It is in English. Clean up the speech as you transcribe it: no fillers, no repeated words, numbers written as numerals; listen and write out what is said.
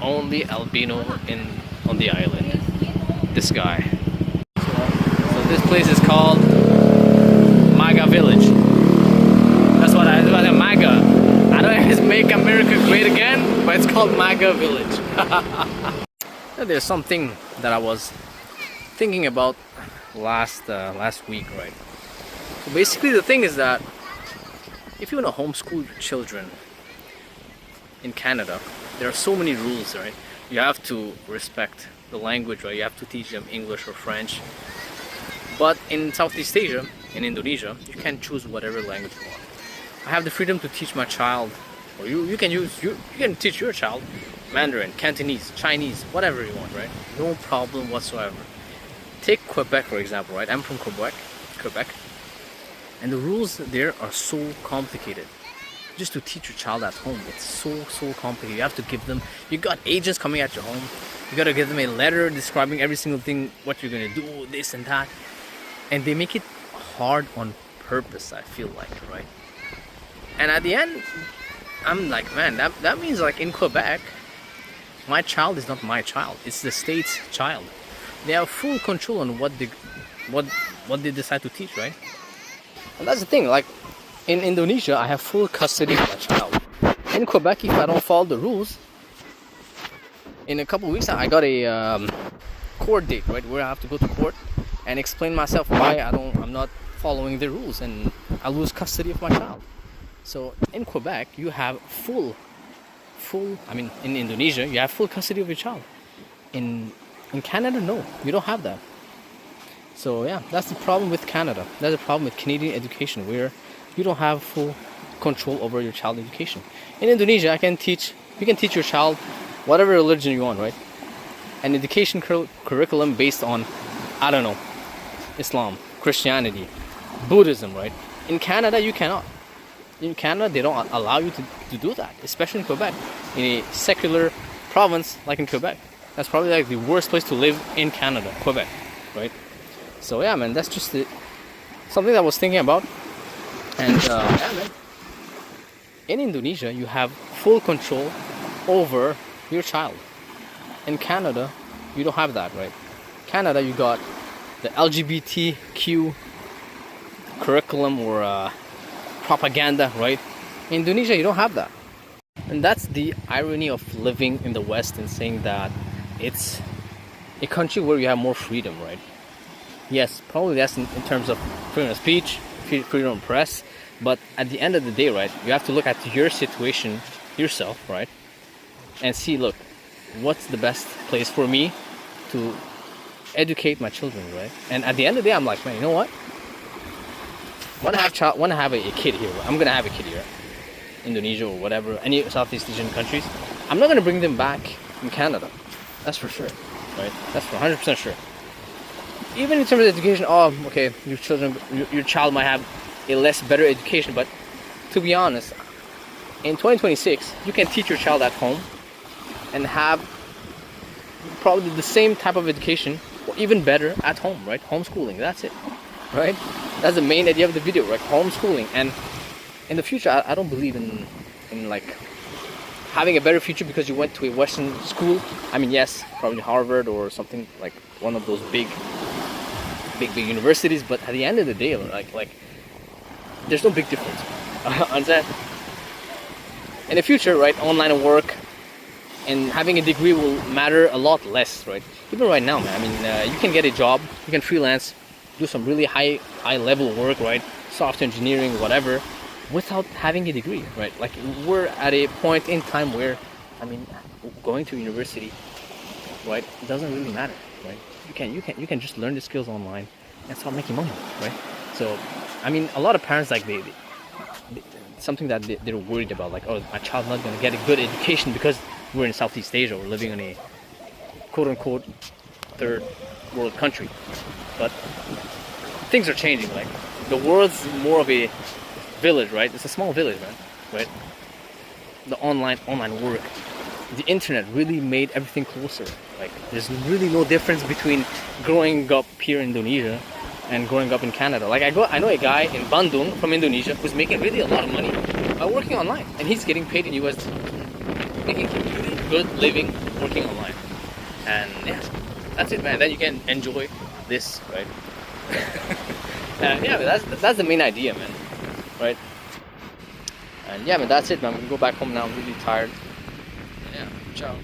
only albino on the island. This guy. So this place is called MAGA Village. That's what MAGA. I don't know if it's Make America Great Again, but it's called MAGA Village. There's something that I was thinking about last week, right? So basically the thing is that if you want to homeschool your children in Canada, there are so many rules, right? You have to respect the language, right? You have to teach them English or French. But in Southeast Asia, in Indonesia, you can choose whatever language you want. I have the freedom to teach my child, or you can teach your child Mandarin, Cantonese, Chinese, whatever you want, right? No problem whatsoever. Take Quebec for example, right? I'm from Quebec, and the rules there are so complicated. Just to teach your child at home, it's so complicated. You have to give them, you got agents coming at your home, you got to give them a letter describing every single thing, what you're gonna do, this and that, and they make it hard on purpose, I feel like, right? And at the end, I'm like, man, that means like in Quebec, my child is not my child, it's the state's child. They have full control on what they decide to teach, right? And that's the thing, like in Indonesia, I have full custody of my child. In Quebec, if I don't follow the rules, in a couple of weeks I got a court date, right, where I have to go to court and explain myself why I'm not following the rules, and I lose custody of my child. So in Quebec, you have full in Indonesia, you have full custody of your child. In Canada, no, you don't have that. So yeah, that's the problem with Canada. That's the problem with Canadian education, where you don't have full control over your child education. In Indonesia, you can teach your child whatever religion you want, right? An education curriculum based on, I don't know, Islam, Christianity, Buddhism, right? In Canada, you cannot. In Canada, they don't allow you to do that, especially in Quebec, in a secular province like in Quebec. That's probably like the worst place to live in Canada, Quebec, right? So yeah, man, that's just something that I was thinking about. And yeah, man, in Indonesia, you have full control over your child. In Canada, you don't have that, right? Canada, you got the LGBTQ curriculum or propaganda, right? In Indonesia, you don't have that. And that's the irony of living in the West and saying that it's a country where you have more freedom, right? Yes, probably that's in terms of freedom of speech, freedom of press, but at the end of the day, right, you have to look at your situation yourself, right, and see, look, what's the best place for me to educate my children, right? And at the end of the day, I'm like, man, you know what? Want to have a kid here? I'm gonna have a kid here, Indonesia or whatever, any Southeast Asian countries. I'm not gonna bring them back in Canada. That's for sure, right? That's for 100% sure. Even in terms of education, oh, okay, your child might have a less better education, but to be honest, in 2026, you can teach your child at home and have probably the same type of education, or even better at home, right? Homeschooling, that's it, right? That's the main idea of the video, right? Homeschooling. And in the future, I don't believe in like having a better future because you went to a Western school. I mean, yes, probably Harvard or something like one of those big universities, but at the end of the day, like there's no big difference. Understand? In the future, right, online work and having a degree will matter a lot less, right? Even right now, man, I mean, you can get a job, you can freelance, do some really high level work, right? Software engineering, whatever, without having a degree, right? Like, we're at a point in time where, I mean, going to university, right, it doesn't really matter, right? You can just learn the skills online and start making money, right? So, I mean, a lot of parents, like, they something that they're worried about, like, oh, my child's not going to get a good education because we're in Southeast Asia, we're living in a quote-unquote third world country. But things are changing, like, the world's more of a village, right? It's a small village, man, right? The online work, the internet really made everything closer. Like, there's really no difference between growing up here in Indonesia and growing up in Canada. Like, I know a guy in Bandung from Indonesia who's making really a lot of money by working online, and he's getting paid in USD. making good living working online. And yeah, that's it, man. Then you can enjoy this, right? And yeah, that's the main idea, man. Right? And yeah, man, that's it, man. I'm gonna go back home now. I'm really tired. Yeah, ciao.